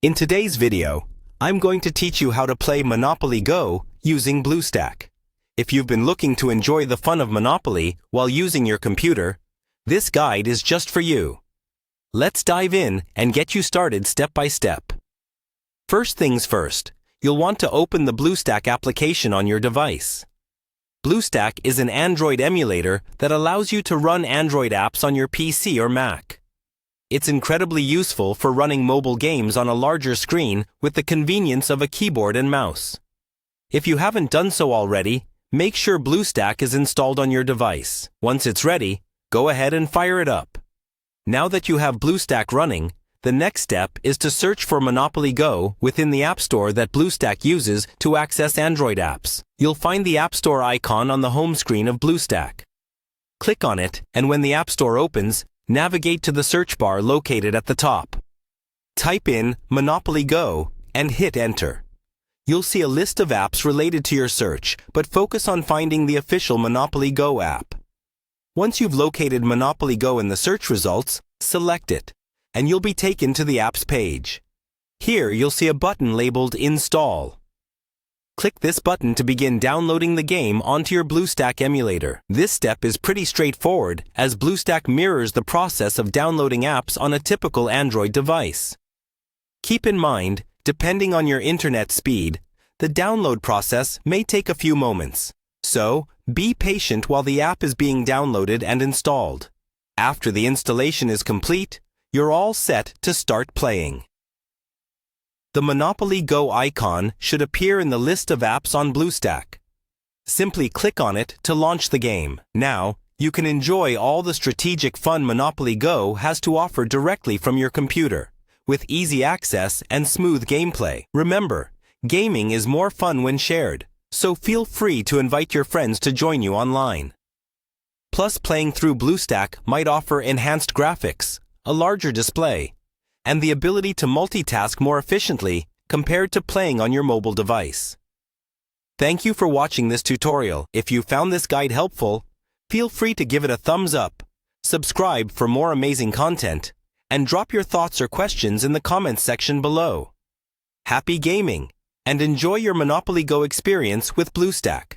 In today's video, I'm going to teach you how to play Monopoly Go using Bluestack. If you've been looking to enjoy the fun of Monopoly while using your computer, this guide is just for you. Let's dive in and get you started step by step. First things first, you'll want to open the Bluestack application on your device. Bluestack is an Android emulator that allows you to run Android apps on your PC or Mac. It's incredibly useful for running mobile games on a larger screen with the convenience of a keyboard and mouse. If you haven't done so already, make sure Bluestack is installed on your device. Once it's ready, go ahead and fire it up. Now that you have Bluestack running, the next step is to search for Monopoly Go within the App Store that Bluestack uses to access Android apps. You'll find the App Store icon on the home screen of Bluestack. Click on it, and when the App Store opens, navigate to the search bar located at the top. Type in Monopoly Go and hit Enter. You'll see a list of apps related to your search, but focus on finding the official Monopoly Go app. Once you've located Monopoly Go in the search results, select it, and you'll be taken to the app's page. Here you'll see a button labeled Install. Click this button to begin downloading the game onto your Bluestack emulator. This step is pretty straightforward, as Bluestack mirrors the process of downloading apps on a typical Android device. Keep in mind, depending on your internet speed, the download process may take a few moments. So, be patient while the app is being downloaded and installed. After the installation is complete, you're all set to start playing. The Monopoly Go icon should appear in the list of apps on Bluestack. Simply click on it to launch the game. Now, you can enjoy all the strategic fun Monopoly Go has to offer directly from your computer, with easy access and smooth gameplay. Remember, gaming is more fun when shared, so feel free to invite your friends to join you online. Plus, playing through Bluestack might offer enhanced graphics, a larger display, and the ability to multitask more efficiently compared to playing on your mobile device. Thank you for watching this tutorial. If you found this guide helpful, feel free to give it a thumbs up, subscribe for more amazing content, and drop your thoughts or questions in the comments section below. Happy gaming, and enjoy your Monopoly Go experience with Bluestack.